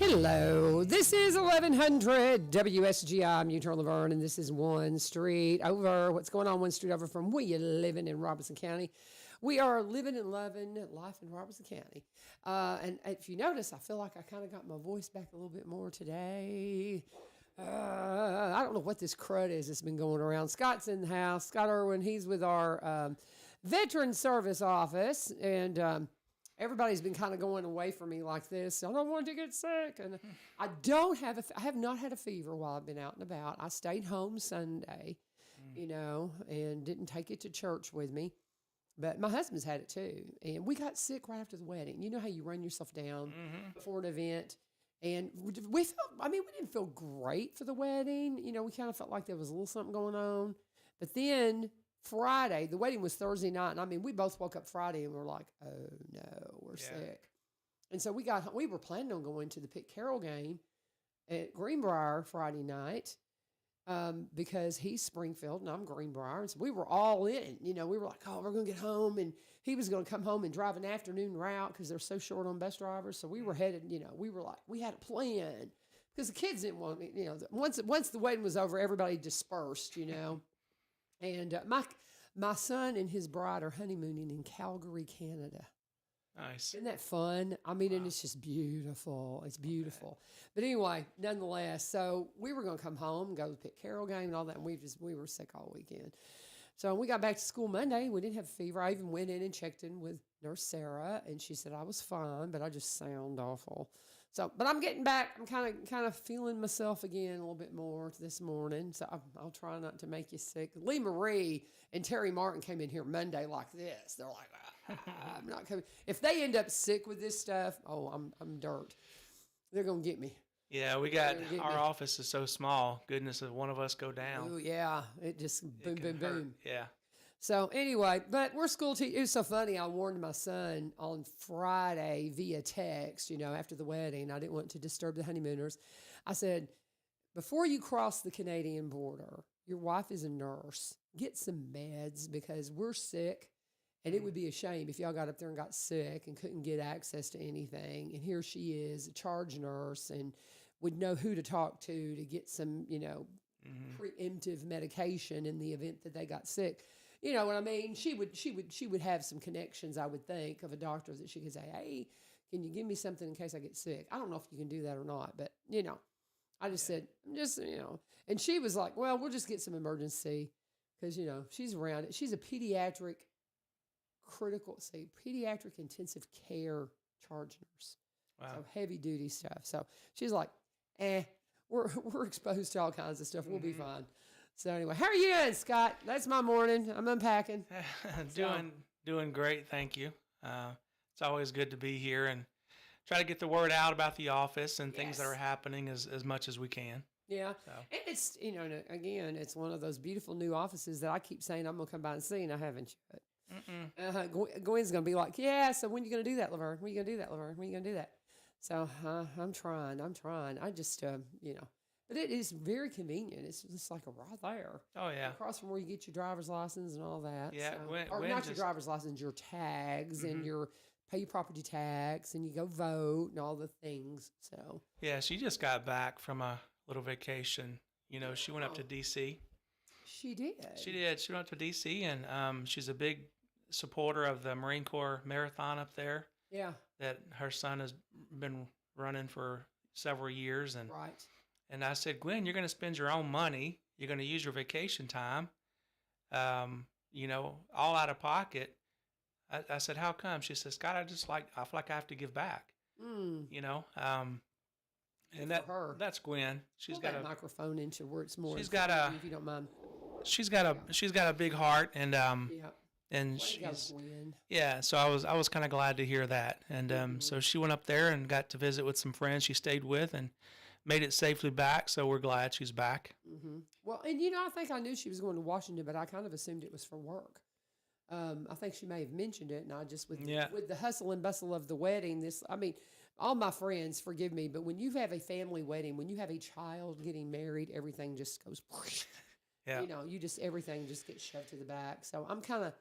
Hello, this is 1100 WSGI. I'm Utah LaVern, and this is 1 Street over. What's going on 1 Street over from where you living in Robertson County? We are living and loving life in Robertson County. And if you notice, I feel like I kind of got my voice back a little bit more today. I don't know what this crud is that's been going around. Scott's in the house. Scott Irwin, he's with our Veteran Service Office, and everybody's been kind of going away from me like this. I don't want to get sick, and I have not had a fever while I've been out and about. I stayed home Sunday, and didn't take it to church with me. But my husband's had it too, and we got sick right after the wedding. You know how you run yourself down before an event, and we didn't feel great for the wedding. We kind of felt like there was a little something going on, but then Friday, the wedding was Thursday night, and we both woke up Friday and we're like, oh no, we're sick. And so we were planning on going to the Pitt Carroll game at Greenbrier Friday night, because he's Springfield and I'm Greenbrier. And so we were all in, we were like, oh, we're going to get home. And he was going to come home and drive an afternoon route because they're so short on bus drivers. So we were headed, we were like, we had a plan because the kids didn't want me, once the wedding was over, everybody dispersed, And my son and his bride are honeymooning in Calgary, Canada. Nice. Isn't that fun? And it's just beautiful. It's beautiful. Okay. But anyway, nonetheless, so we were going to come home, go to the Pitt Carroll game and all that, and we were sick all weekend. So we got back to school Monday. We didn't have a fever. I even went in and checked in with Nurse Sarah, and she said I was fine, but I just sound awful. So, but I'm getting back. I'm kind of feeling myself again a little bit more this morning. So I'll try not to make you sick. Lee Marie and Terry Martin came in here Monday like this. They're like, I'm not coming. If they end up sick with this stuff, I'm dirt. They're gonna get me. Yeah, our office is so small. Goodness, if one of us go down. Oh yeah, it just boom, boom, boom. Yeah. So anyway, but we're school teachers. It was so funny. I warned my son on Friday via text, after the wedding. I didn't want to disturb the honeymooners. I said, before you cross the Canadian border, your wife is a nurse. Get some meds because we're sick. And it would be a shame if y'all got up there and got sick and couldn't get access to anything. And here she is, a charge nurse, and would know who to talk to get some, preemptive medication in the event that they got sick. You know what I mean? She would have some connections, I would think, of a doctor that she could say, hey, can you give me something in case I get sick? I don't know if you can do that or not, but, I just said, and she was like, well, we'll just get some emergency because, she's around it. She's a pediatric intensive care charge nurse. Wow. So heavy duty stuff. So she's like, we're exposed to all kinds of stuff. We'll be fine. So anyway, how are you doing, Scott? That's my morning. I'm unpacking. Doing great, thank you. It's always good to be here and try to get the word out about the office and things that are happening as much as we can. Yeah, so. And it's, again, it's one of those beautiful new offices that I keep saying I'm going to come by and see, and I haven't yet. Gwen's going to be like, yeah, so when are you going to do that, LaVern? When are you going to do that, LaVern? When are you going to do that? So I'm trying. I just, but it is very convenient. It's just like right there. Oh, yeah. Across from where you get your driver's license and all that. Yeah. So, your driver's license, your tags and your pay your property tax and you go vote and all the things. So. Yeah, she just got back from a little vacation. She went up to D.C. She did. She went up to D.C. and she's a big supporter of the Marine Corps Marathon up there. Yeah. That her son has been running for several years. And right. And I said, Gwen, you're going to spend your own money. You're going to use your vacation time, all out of pocket. I said, how come? She said, Scott, I feel like I have to give back. And that's Gwen. She's got a microphone into where it's more. She's got if you don't mind. She's got a big heart and and so I was kind of glad to hear that. And so she went up there and got to visit with some friends she stayed with and made it safely back, so we're glad she's back. Mm-hmm. Well, and I think I knew she was going to Washington, but I kind of assumed it was for work. I think she may have mentioned it, and I just with the hustle and bustle of the wedding. All my friends, forgive me, but when you have a family wedding, when you have a child getting married, everything just goes. Yeah. Everything just gets shoved to the back. So I'm kind of,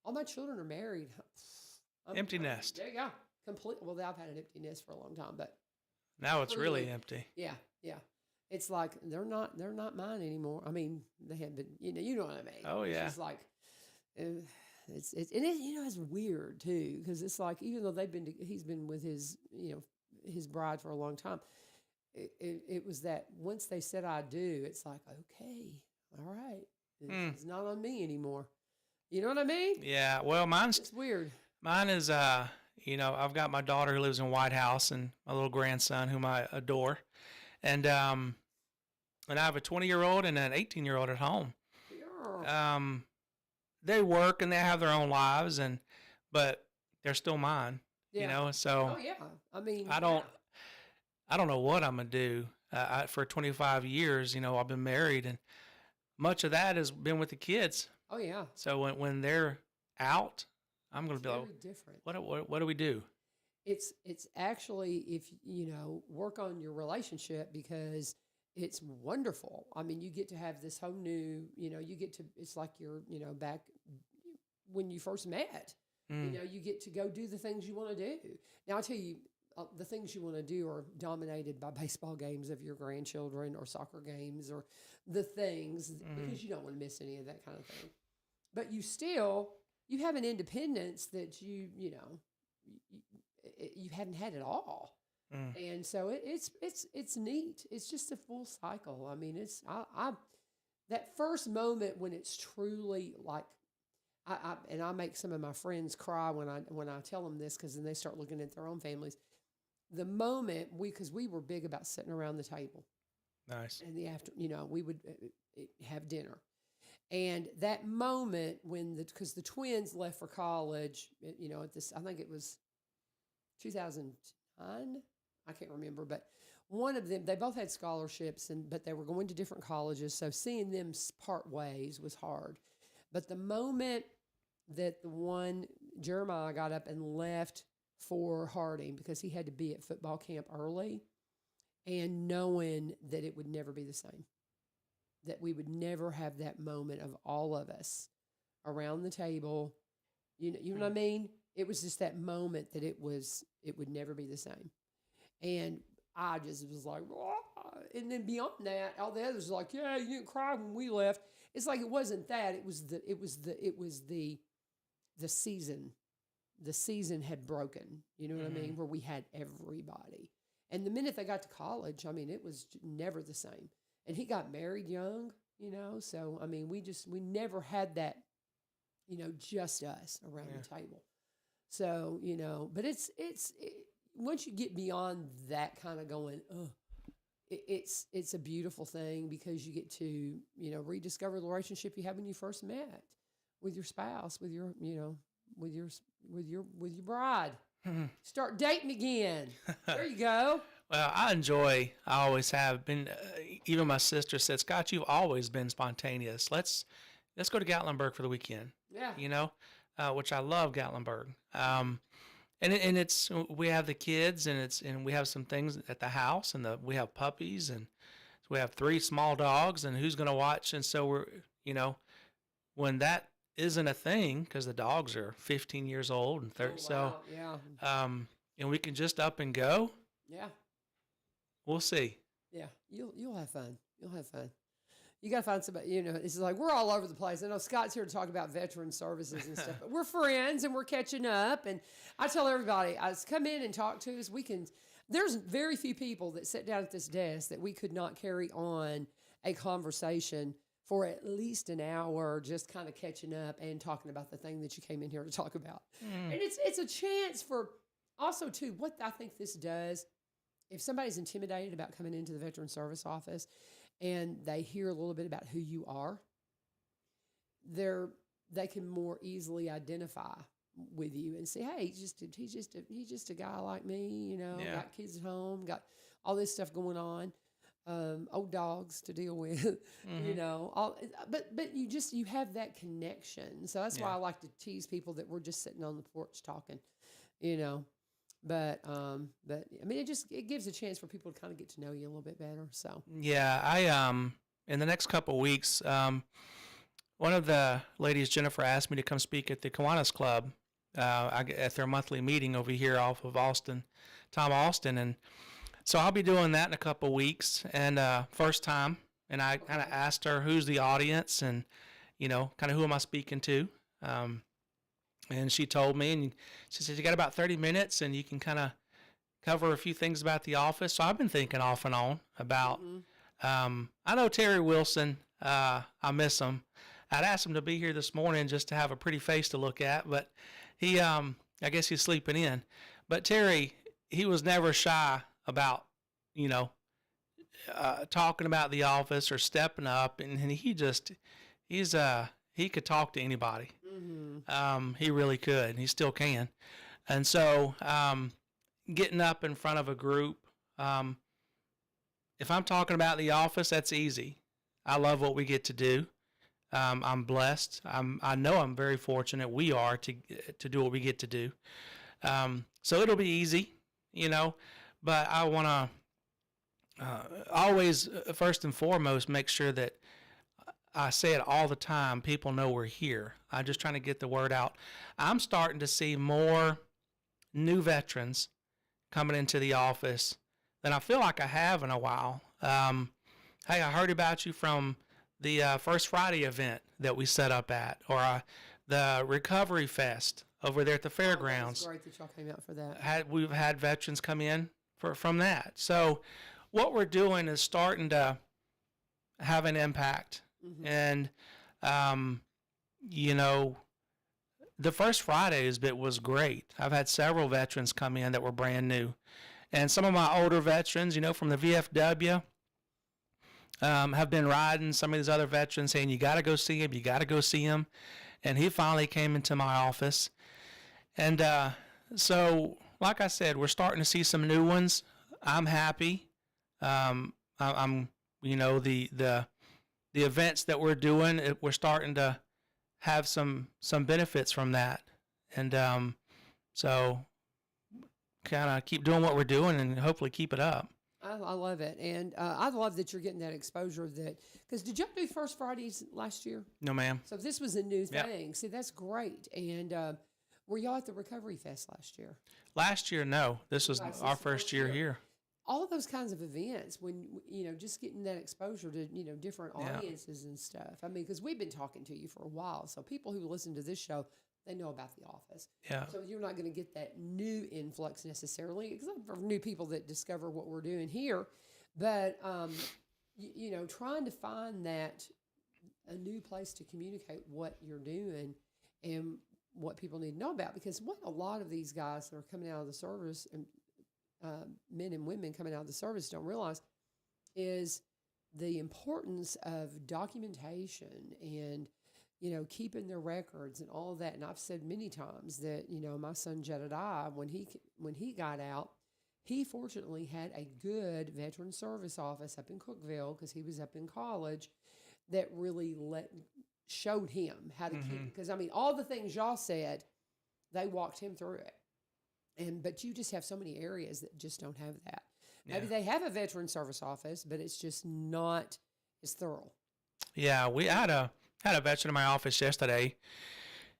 all my children are married. Empty nest. There you go. Completely. Well, I've had an empty nest for a long time, but. Now it's really empty. Yeah, yeah. It's like they're not mine anymore. I mean, they have been. You know what I mean. Oh yeah. It's like, it's weird too, because it's like, even though he's been with his his bride for a long time. It was that once they said I do, it's like, okay, all right, it's not on me anymore. You know what I mean? Yeah. Well, it's weird. Mine is I've got my daughter who lives in White House and my little grandson whom I adore, and I have a 20-year-old and an 18-year-old at home. Yeah. They work and they have their own lives, but they're still mine. Yeah. So. Oh yeah. I mean, I don't know what I'm gonna do. For 25 years, I've been married, and much of that has been with the kids. Oh yeah. So when they're out, I'm gonna be like, different. What do we do? It's actually, if work on your relationship, because it's wonderful. I mean, you get to have this whole new, it's like you're, back when you first met. You get to go do the things you want to do. Now I'll tell you, the things you want to do are dominated by baseball games of your grandchildren or soccer games or the things, because you don't want to miss any of that kind of thing. But you have an independence that you hadn't had at all. And so it's neat. It's just a full cycle. I mean, I that first moment when it's truly like, I make some of my friends cry when I tell them this, because then they start looking at their own families. The moment because we were big about sitting around the table. Nice. And we would have dinner. And that moment because the twins left for college, at this, I think it was 2009, I can't remember, but one of them, they both had scholarships, but they were going to different colleges. So seeing them part ways was hard. But the moment that the one, Jeremiah, got up and left for Harding because he had to be at football camp early, and knowing that it would never be the same, that we would never have that moment of all of us around the table. You know what I mean? It was just that moment that it would never be the same. And I just was like, whoa. And then beyond that, all the others were like, yeah, you didn't cry when we left. It's like, it wasn't that. It was the season. The season had broken, you know what I mean? Where we had everybody. And the minute they got to college, I mean, it was never the same. And he got married young, so, I mean, we never had that, just us around the table. So, but once you get beyond that kind of going, it's a beautiful thing, because you get to, rediscover the relationship you had when you first met with your spouse, with your, with your bride. Start dating again. There you go. Well, I always have been, even my sister said, Scott, you've always been spontaneous. Let's go to Gatlinburg for the weekend. Yeah. Which I love Gatlinburg. And we have the kids, and we have some things at the house, and we have puppies, and we have 3 small dogs, and who's going to watch? And so we're, when that isn't a thing, because the dogs are 15 years old and 30, wow. Yeah. And we can just up and go. Yeah. We'll see. Yeah. You'll have fun. You'll have fun. You got to find somebody, it's like we're all over the place. I know Scott's here to talk about veteran services and stuff, but we're friends and we're catching up. And I tell everybody, come in and talk to us. There's very few people that sit down at this desk that we could not carry on a conversation for at least an hour, just kind of catching up and talking about the thing that you came in here to talk about. And it's a chance for also, too, what I think this does, if somebody's intimidated about coming into the Veteran Service Office and they hear a little bit about who you are, they can more easily identify with you and say, hey, he's just a guy like me, got kids at home, got all this stuff going on. Old dogs to deal with, but you have that connection. So that's why I like to tease people that we're just sitting on the porch talking, but I mean, it gives a chance for people to kind of get to know you a little bit better. So, yeah, I, in the next couple of weeks, one of the ladies, Jennifer, asked me to come speak at the Kiwanis Club, at their monthly meeting over here off of Tom Austin. And So I'll be doing that in a couple of weeks, and first time. And I kind of asked her who's the audience, and kind of who am I speaking to. And she told me, and she said, you got about 30 minutes, and you can kind of cover a few things about the office. So I've been thinking off and on about. I know Terry Wilson. I miss him. I'd asked him to be here this morning just to have a pretty face to look at, but he, I guess he's sleeping in. But Terry, he was never shy about, talking about the office or stepping up, and he could talk to anybody. He really could. He still can. And so, getting up in front of a group, if I'm talking about the office, that's easy. I love what we get to do. I'm blessed. I know I'm very fortunate. We are to do what we get to do. So it'll be easy, but I want to always, first and foremost, make sure that I say it all the time. People know we're here. I'm just trying to get the word out. I'm starting to see more new veterans coming into the office than I feel like I have in a while. Hey, I heard about you from the First Friday event that we set up at, or the Recovery Fest over there at the fairgrounds. It's great that y'all came out for that. We've had veterans come in from that. So what we're doing is starting to have an impact. And, the First Fridays bit was great. I've had several veterans come in that were brand new. And some of my older veterans, from the VFW, have been riding some of these other veterans saying, you got to go see him, you got to go see him. And he finally came into my office. And so, like I said, we're starting to see some new ones. I'm happy. I'm the events that we're doing, we're starting to have some benefits from that. And so kind of keep doing what we're doing and hopefully keep it up. I love it. And I love that you're getting that exposure because did y'all do First Fridays last year? No, ma'am. So this was a new thing. Yep. See, that's great. And were y'all at the Recovery Fest last year? Last year, no. This was our first year here. All of those kinds of events, when, just getting that exposure to, different audiences and stuff. I mean, because we've been talking to you for a while. So people who listen to this show, they know about the office. Yeah. So you're not going to get that new influx necessarily, except for new people that discover what we're doing here. But, trying to find a new place to communicate what you're doing and what people need to know about. Because what a lot of these guys that are coming out of the service, and men and women coming out of the service don't realize, is the importance of documentation and, keeping their records and all of that. And I've said many times that, my son Jedediah, when he got out, he fortunately had a good veteran service office up in Cookeville because he was up in college that really showed him how to keep, because all the things y'all said, they walked him through it. But you just have so many areas that just don't have that. Yeah. Maybe they have a veteran service office, but it's just not as thorough. Yeah, we had a veteran in my office yesterday.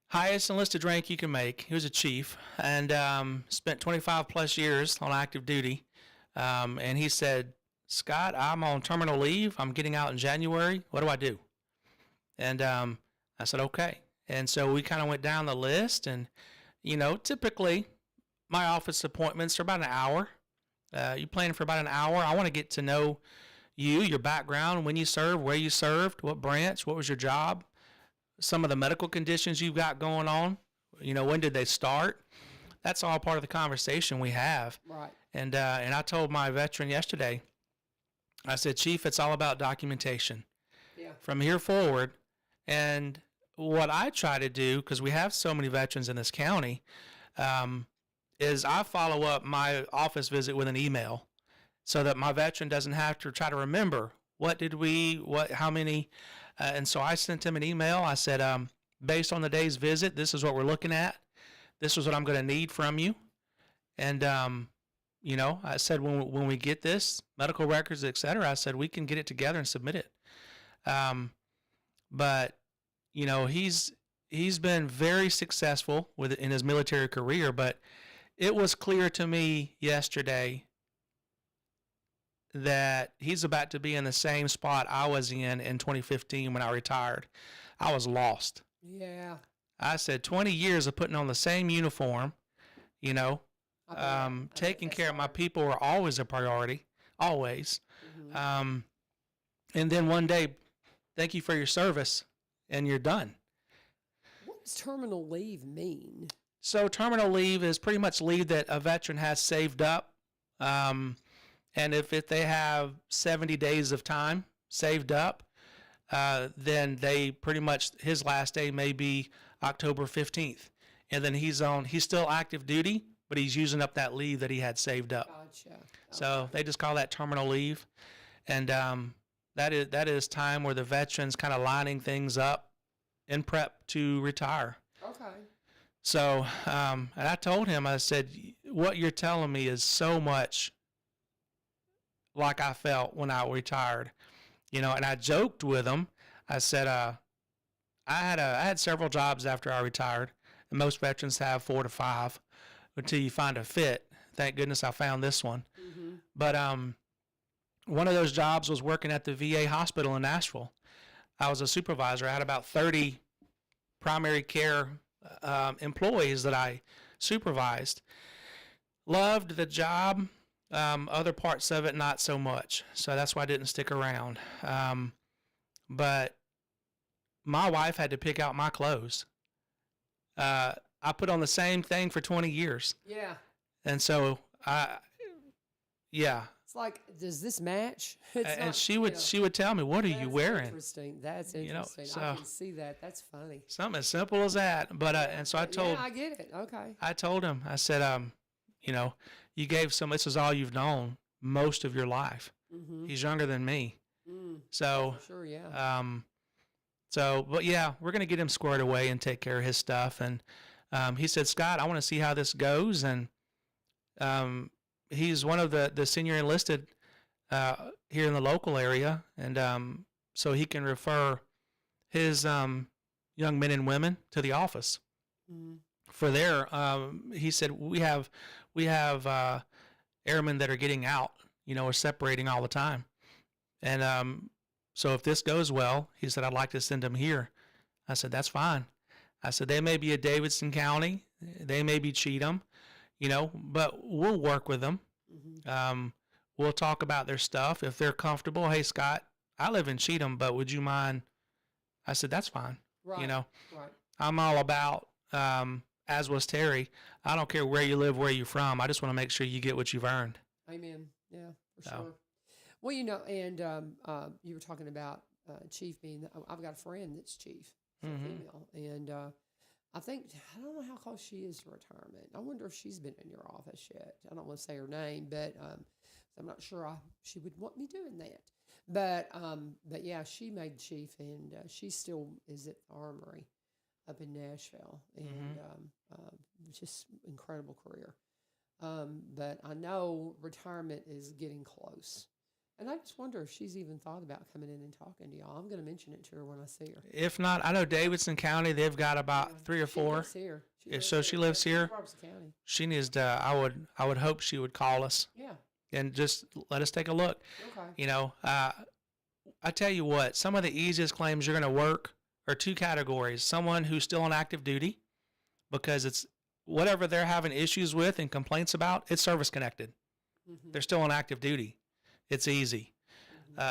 Highest enlisted rank you can make. He was a chief and spent 25 plus years on active duty. And he said, Scott, I'm on terminal leave. I'm getting out in January. What do I do? And I said, okay. And so we kind of went down the list. And, typically my office appointments are about an hour. You plan for about an hour. I want to get to know you, your background, when you served, where you served, what branch, what was your job, some of the medical conditions you've got going on. When did they start? That's all part of the conversation we have. Right. And I told my veteran yesterday, I said, Chief, it's all about documentation. Yeah. From here forward. And what I try to do, because we have so many veterans in this county, is I follow up my office visit with an email so that my veteran doesn't have to try to remember how many. And so I sent him an email. I said, based on the day's visit, this is what we're looking at. This is what I'm going to need from you. And, I said, when we get this, medical records, et cetera, I said, we can get it together and submit it. But, he's been very successful in his military career, but it was clear to me yesterday that he's about to be in the same spot I was in 2015 when I retired. I was lost. Yeah. I said 20 years of putting on the same uniform, you know, taking care of my people were always a priority, always. And then one day, thank you for your service, and you're done. What does terminal leave mean? So terminal leave is pretty much leave that a veteran has saved up. And if they have 70 days of time saved up, then they pretty much, his last day may be October 15th. And then he's still active duty, but he's using up that leave that he had saved up. Gotcha. Okay. So they just call that terminal leave. And that is time where the veteran's kind of lining things up in prep to retire. Okay. So, and I told him, I said, what you're telling me is so much like I felt when I retired, you know. And I joked with him. I said, I had several jobs after I retired, and most veterans have 4 to 5 until you find a fit. Thank goodness I found this one. But one of those jobs was working at the VA hospital in Nashville. I was a supervisor. I had about 30 primary care employees that I supervised. Loved the job. Other parts of it, not so much. So that's why I didn't stick around. But my wife had to pick out my clothes. I put on the same thing for 20 years. Yeah. And so yeah. It's like, does this match? And she would tell me, what are you wearing? Interesting. That's interesting. You know, so I can see that. That's funny. Something as simple as that. But and so I told. Yeah, I get it. Okay. I told him. I said, you know, you gave this is all you've known most of your life. He's younger than me. So sure, yeah. But yeah, we're gonna get him squared away and take care of his stuff. And he said, Scott, I want to see how this goes. And he's one of the senior enlisted here in the local area, and so he can refer his young men and women to the office. For there, he said we have airmen that are getting out, you know, or separating all the time, and so if this goes well, he said, I'd like to send them here. I said, that's fine. I said, they may be at Davidson County, they may be Cheatham, you know, but we'll work with them. We'll talk about their stuff. If they're comfortable, hey, Scott, I live in Cheatham, but would you mind? I said, that's fine. Right. You know, right. I'm all about, as was Terry, I don't care where you live, where you're from. I just want to make sure you get what you've earned. Amen. Yeah, for sure. Well, you know, and you were talking about Chief being, I've got a friend that's Chief, female, and I don't know how close she is to retirement. I wonder if she's been in your office yet. I don't want to say her name, but I'm not sure she would want me doing that. But yeah, she made Chief, and she still is at the Armory up in Nashville, and just incredible career. But I know retirement is getting close. And I just wonder if she's even thought about coming in and talking to y'all. I'm going to mention it to her when I see her. If not, I know Davidson County, they've got about 3 or 4. She lives here. She lives here. Robertson County. She needs to, I would hope she would call us. Yeah. And just let us take a look. Okay. You know, I tell you what, some of the easiest claims you're going to work are 2 categories. Someone who's still on active duty, because it's whatever they're having issues with and complaints about, it's service connected. They're still on active duty. It's easy.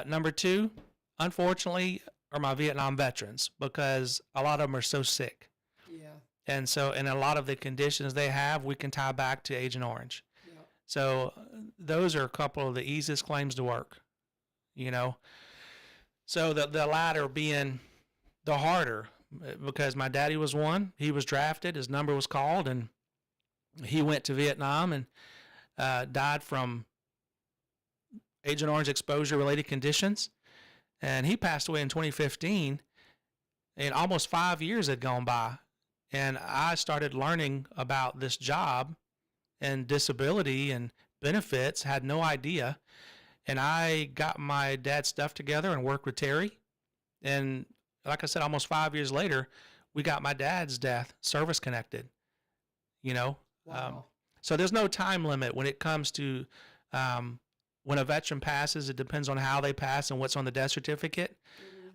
Number 2, unfortunately, are my Vietnam veterans, because a lot of them are so sick. Yeah. And so, in a lot of the conditions they have, we can tie back to Agent Orange. Yeah. So those are a couple of the easiest claims to work, you know. So the latter being the harder, because my daddy was one. He was drafted. His number was called, and he went to Vietnam and died from Agent Orange exposure-related conditions, and he passed away in 2015, and almost 5 years had gone by, and I started learning about this job and disability and benefits, had no idea, and I got my dad's stuff together and worked with Terry, and like I said, almost 5 years later, we got my dad's death service-connected, you know. Wow. So there's no time limit when it comes to when a veteran passes, it depends on how they pass and what's on the death certificate.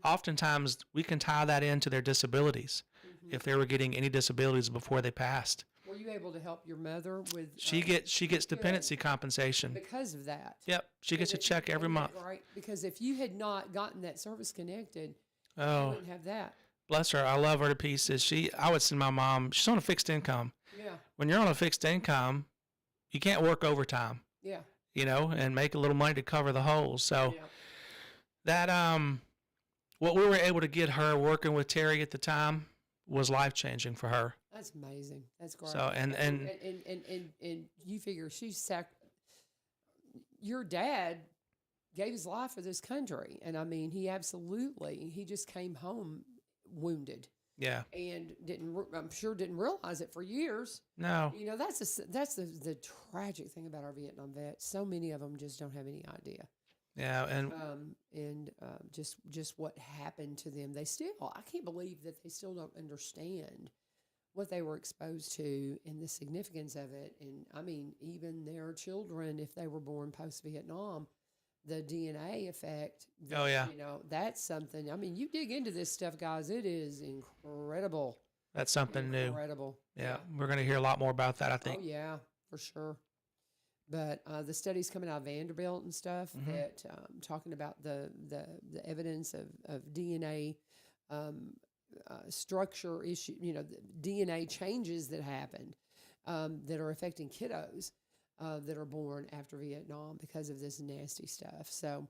Oftentimes, we can tie that into their disabilities if they were getting any disabilities before they passed. Were you able to help your mother with? She gets dependency compensation because of that. Yep, she gets a check every month. Right, because if you had not gotten that service connected, you Oh, wouldn't have that. bless her. I love her to pieces. I would send my mom. She's on a fixed income. Yeah, When you're on a fixed income, you can't work overtime. yeah, And make a little money to cover the holes. So yeah. that what we were able to get her working with Terry at the time was life changing for her. That's amazing. That's great. So and you figure your dad gave his life for this country, and I mean he just came home wounded. Yeah. And I'm sure didn't realize it for years. No. That's the tragic thing about our Vietnam vets. So many of them just don't have any idea. Yeah, and just what happened to them. I can't believe that they still don't understand what they were exposed to and the significance of it. And I mean, even their children, if they were born post-Vietnam, the DNA effect. Oh, yeah. That's something. I mean, you dig into this stuff, guys. It is incredible. That's something new. Incredible. Yeah, we're going to hear a lot more about that, I think. Oh, yeah, for sure. But the studies coming out of Vanderbilt and stuff that talking about the evidence of DNA structure issue, the DNA changes that happened that are affecting kiddos that are born after Vietnam because of this nasty stuff. So,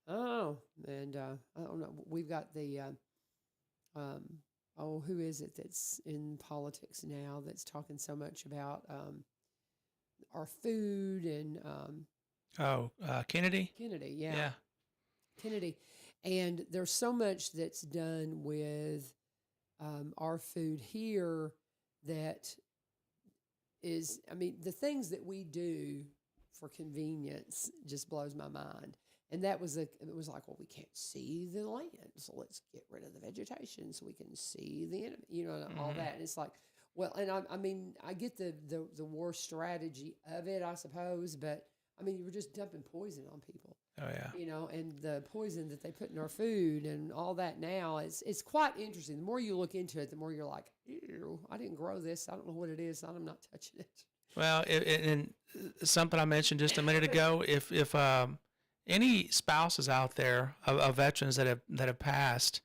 I don't know. We've got the who is it that's in politics now that's talking so much about our food and Kennedy. Kennedy, yeah. Kennedy, and there's so much that's done with our food here that is, I mean, the things that we do for convenience just blows my mind. And it was like, well, we can't see the land, so let's get rid of the vegetation so we can see the enemy, all that. And it's like, well, and I mean, I get the war strategy of it, I suppose, but I mean, you were just dumping poison on people. Oh, yeah. And the poison that they put in our food and all that now, it's quite interesting. The more you look into it, the more you're like, ew, I didn't grow this. I don't know what it is. I'm not touching it. Well, and something I mentioned just a minute ago, if any spouses out there of veterans that have passed,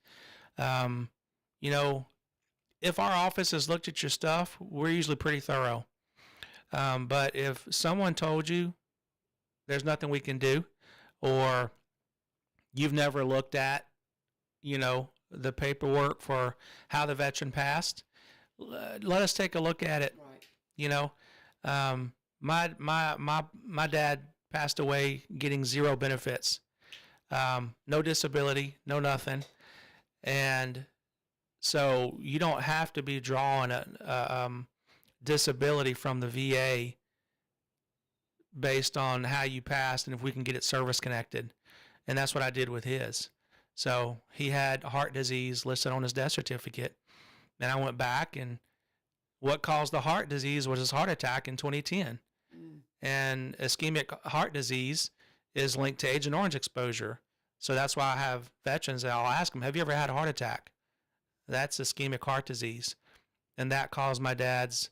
if our office has looked at your stuff, we're usually pretty thorough. But if someone told you there's nothing we can do, or you've never looked at, the paperwork for how the veteran passed, let us take a look at it. Right. My dad passed away getting zero benefits, no disability, no nothing, and so you don't have to be drawing a disability from the VA based on how you passed and if we can get it service connected. And that's what I did with his. So he had heart disease listed on his death certificate. And I went back, and what caused the heart disease was his heart attack in 2010. And ischemic heart disease is linked to Agent Orange exposure. So that's why I have veterans that I'll ask them, have you ever had a heart attack? That's ischemic heart disease. And that caused my dad's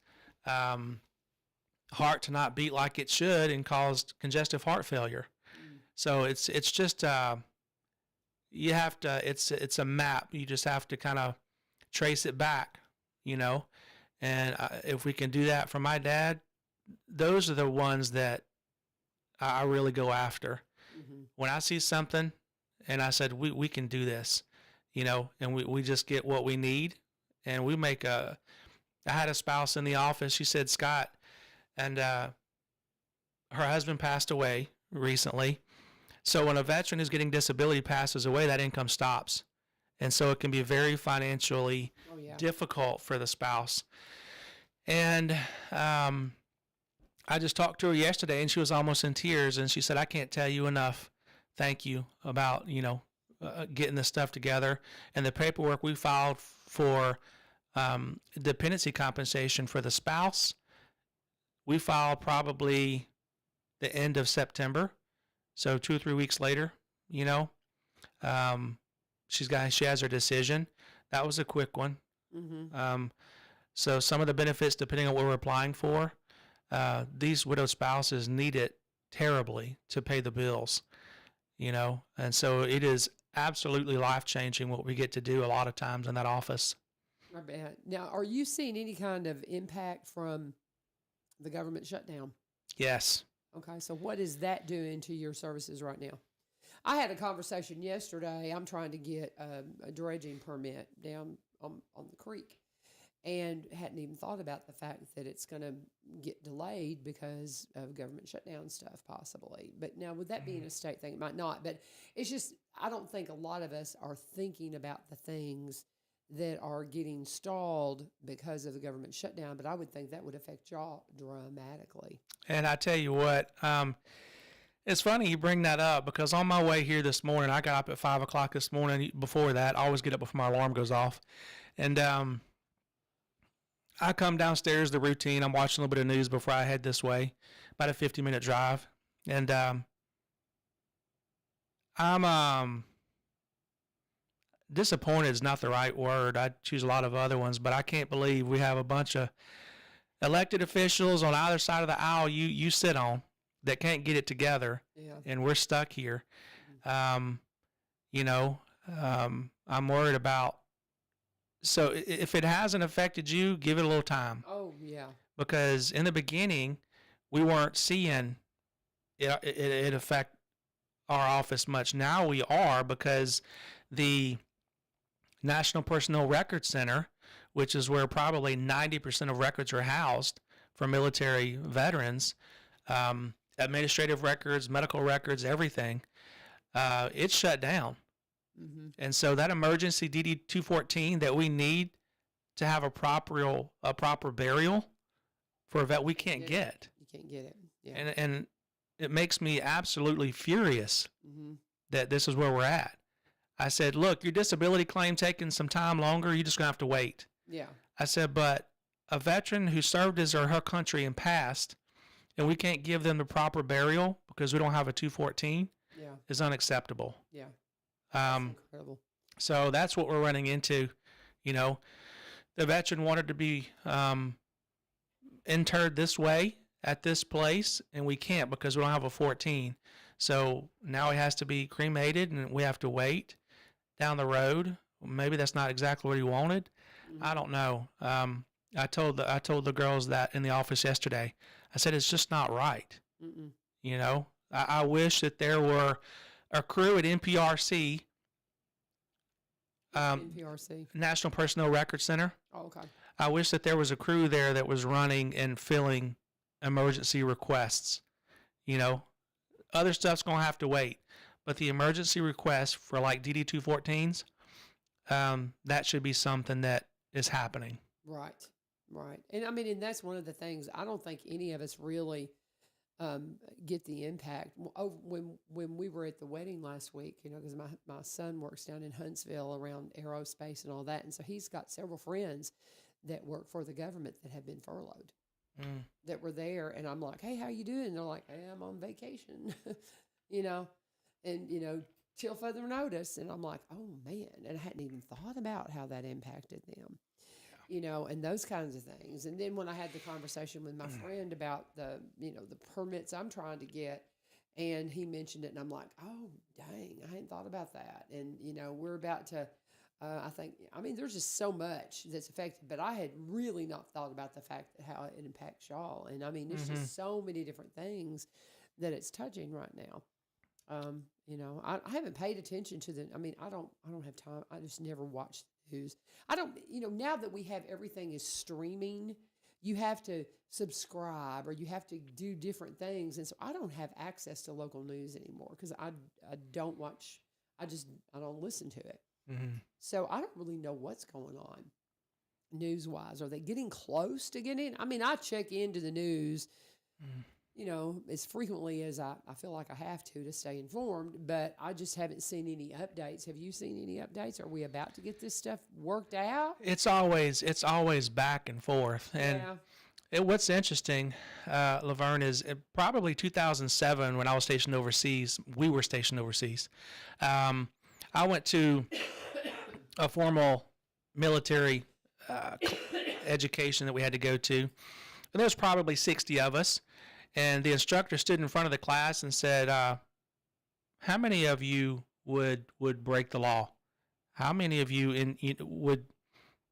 heart to not beat like it should and caused congestive heart failure. So it's just you have to, it's a map. You just have to kind of trace it back, and if we can do that for my dad, those are the ones that I really go after. When I see something and I said, we can do this, and we just get what we need, and we make I had a spouse in the office. She said, Scott, and her husband passed away recently. So when a veteran who's getting disability passes away, that income stops. And so it can be very financially difficult for the spouse. And I just talked to her yesterday, and she was almost in tears. And she said, I can't tell you enough thank you about, getting this stuff together. And the paperwork we filed for dependency compensation for the spouse, we filed probably the end of September. So 2 or 3 weeks later, you know, she has her decision. That was a quick one. So some of the benefits, depending on what we're applying for, these widowed spouses need it terribly to pay the bills, you know, and so it is absolutely life-changing what we get to do a lot of times in that office. I bet. Now, are you seeing any kind of impact from the government shutdown? Yes. Okay, so what is that doing to your services right now? I had a conversation yesterday. I'm trying to get a dredging permit down on the creek, and hadn't even thought about the fact that it's going to get delayed because of government shutdown stuff, possibly. But now, would that be an estate thing? It might not, but it's just, I don't think a lot of us are thinking about the things that are getting stalled because of the government shutdown, but I would think that would affect y'all dramatically. And I tell you what, it's funny you bring that up, because on my way here this morning, I got up at 5 o'clock this morning. Before that, I always get up before my alarm goes off. And I come downstairs, the routine. I'm watching a little bit of news before I head this way, about a 50-minute drive. And I'm disappointed is not the right word. I'd choose a lot of other ones, but I can't believe we have a bunch of elected officials on either side of the aisle you sit on that can't get it together, and we're stuck here. You know, I'm worried about. So if it hasn't affected you, give it a little time. Oh, yeah. Because in the beginning, we weren't seeing it affect our office much. Now we are, because the National Personnel Records Center, which is where probably 90% of records are housed for military veterans, administrative records, medical records, everything, it's shut down. And so that emergency DD 214 that we need to have a proper burial for a vet, we can't get. You can't get it. Yeah. And it makes me absolutely furious that this is where we're at. I said, look, your disability claim taking some time longer, you're just going to have to wait. Yeah. I said, but a veteran who served his or her country and passed, and we can't give them the proper burial because we don't have a 214, is unacceptable. Yeah. That's incredible. So that's what we're running into. You know, the veteran wanted to be interred this way at this place, and we can't because we don't have a 14. So now he has to be cremated, and we have to wait down the road. Maybe that's not exactly what he wanted. I don't know. I told the girls that in the office yesterday. I said, it's just not right. You know, I wish that there were a crew at NPRC, National Personnel Records Center. Oh, okay. I wish that there was a crew there that was running and filling emergency requests. You know, other stuff's going to have to wait. But the emergency requests for like DD 214s, that should be something that is happening. Right. And I mean, and that's one of the things, I don't think any of us really get the impact. When we were at the wedding last week, you know, because my son works down in Huntsville around aerospace and all that. And so he's got several friends that work for the government that have been furloughed that were there. And I'm like, hey, how you doing? And they're like, hey, I'm on vacation, you know, and, you know, till further notice. And I'm like, oh, man. And I hadn't even thought about how that impacted them. You know, and those kinds of things. And then when I had the conversation with my friend about the, you know, the permits I'm trying to get, and he mentioned it, and I'm like, oh, dang, I hadn't thought about that. And, you know, we're about to, I think, I mean, there's just so much that's affected, but I had really not thought about the fact that how it impacts y'all. And I mean, there's just so many different things that it's touching right now. You know, I haven't paid attention to I mean, I don't have time. I just never watch the news. I don't, you know, now that we have everything is streaming, you have to subscribe or you have to do different things. And so I don't have access to local news anymore because I don't watch, I don't listen to it. So I don't really know what's going on news-wise. Are they getting close to getting? I mean, I check into the news, you know, as frequently as I feel like I have to stay informed, but I just haven't seen any updates. Have you seen any updates? Are we about to get this stuff worked out? It's always back and forth. And What's interesting, LaVern, is probably 2007 when I was stationed overseas. We were stationed overseas. I went to a formal military education that we had to go to. And there was probably 60 of us. And the instructor stood in front of the class and said, how many of you would break the law? How many of you would?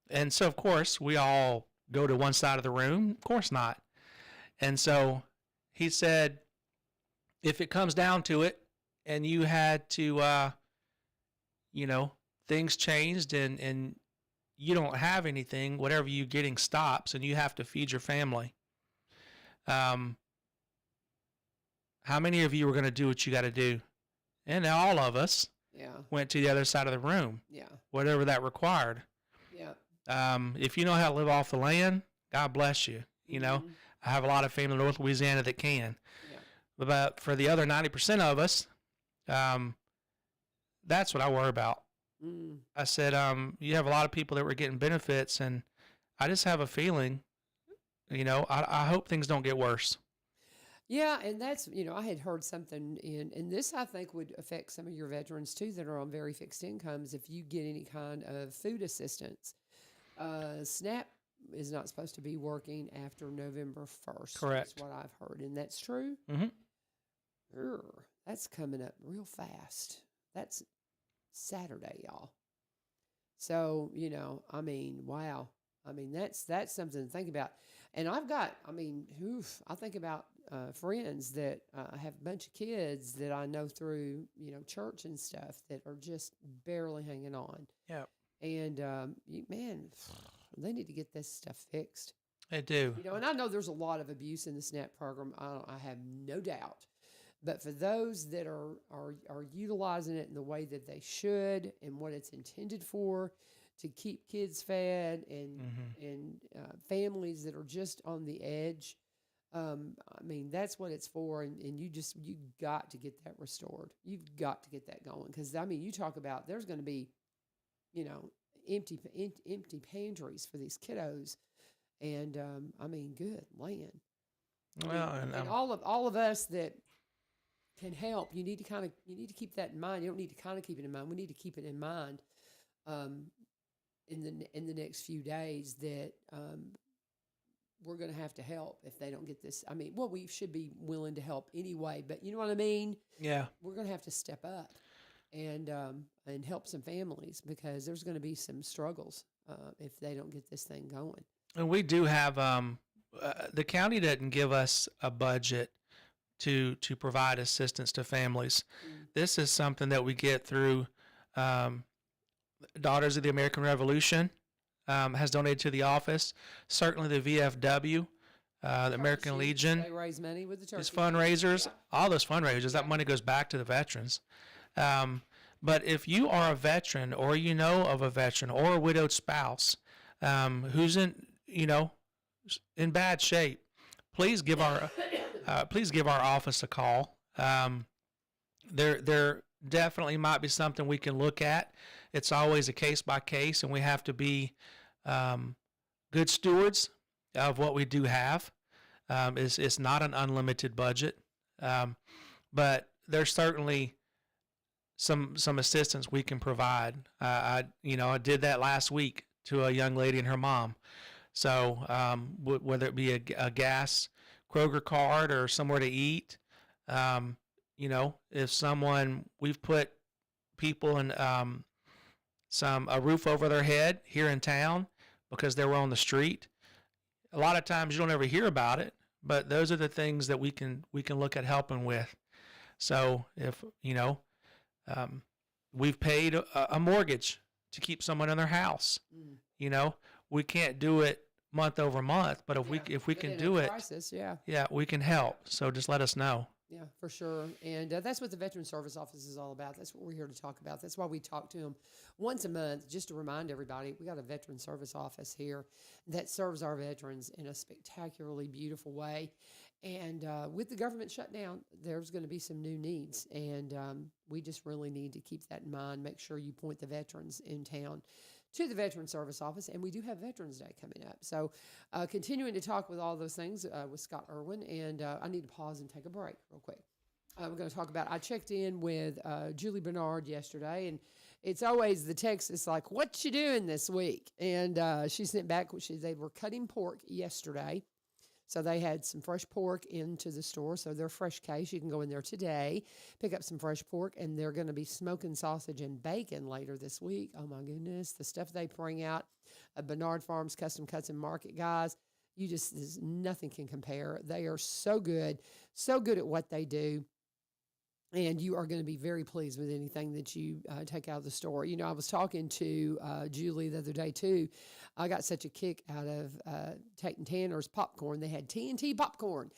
And so, of course, we all go to one side of the room. Of course not. And so he said, if it comes down to it and you had to, things changed and you don't have anything, whatever you're getting stops and you have to feed your family. How many of you are going to do what you got to do? And all of us went to the other side of the room, whatever that required. If you know how to live off the land, God bless you. You know, I have a lot of family in North Louisiana that can. But for the other 90% of us, that's what I worry about. I said, you have a lot of people that were getting benefits, and I just have a feeling, I hope things don't get worse. Yeah, and that's, I had heard something and this I think would affect some of your veterans too that are on very fixed incomes if you get any kind of food assistance. SNAP is not supposed to be working after November 1st. Correct. That's what I've heard, and that's true. That's coming up real fast. That's Saturday, y'all. So, wow. That's something to think about. And I've got, I think about friends that have a bunch of kids that I know through, church and stuff that are just barely hanging on. Yeah. And, man, they need to get this stuff fixed. They do. And I know there's a lot of abuse in the SNAP program. I have no doubt. But for those that are utilizing it in the way that they should and what it's intended for, to keep kids fed and families that are just on the edge, that's what it's for. And you got to get that restored. You've got to get that going. Because, you talk about there's going to be, empty pantries for these kiddos. And, good land. Well, and all of us that can help, you need to keep that in mind. You don't need to kind of keep it in mind. We need to keep it in mind in the next few days that we're going to have to help if they don't get this. We should be willing to help anyway, but you know what I mean? Yeah. We're going to have to step up and help some families because there's going to be some struggles if they don't get this thing going. And we do have the county didn't give us a budget to provide assistance to families. This is something that we get through Daughters of the American Revolution has donated to the office. Certainly the VFW, the American Legion. They raise money with the church. These fundraisers, all those fundraisers, that money goes back to the veterans. But if you are a veteran or you know of a veteran or a widowed spouse who's in bad shape, please give our office a call. There definitely might be something we can look at. It's always a case by case, and we have to be good stewards of what we do have. It's not an unlimited budget, but there's certainly some assistance we can provide. I did that last week to a young lady and her mom. So whether it be a gas Kroger card or somewhere to eat, if we've put people in a roof over their head here in town because they were on the street. A lot of times you don't ever hear about it, but those are the things that we can look at helping with. So if we've paid a mortgage to keep someone in their house, we can't do it month over month, but if we can do it, crisis, we can help. So just let us know. Yeah, for sure. And that's what the Veteran Service Office is all about. That's what we're here to talk about. That's why we talk to them once a month, just to remind everybody, we got a Veteran Service Office here that serves our veterans in a spectacularly beautiful way. And with the government shutdown, there's going to be some new needs. And we just really need to keep that in mind. Make sure you point the veterans in town to the Veteran Service Office, and we do have Veterans Day coming up. So continuing to talk with all those things with Scott Irwin, and I need to pause and take a break real quick. We're going to talk about, I checked in with Julie Bernard yesterday, and it's always the text is like, what you doing this week? And she sent back, they were cutting pork yesterday. So they had some fresh pork into the store. So they're fresh case. You can go in there today, pick up some fresh pork, and they're going to be smoking sausage and bacon later this week. Oh my goodness. The stuff they bring out at Bernard Farms Custom Cuts and Market, guys, nothing can compare. They are so good at what they do. And you are going to be very pleased with anything that you take out of the store. You know, I was talking to Julie the other day, too. I got such a kick out of Tanner's popcorn. They had TNT popcorn.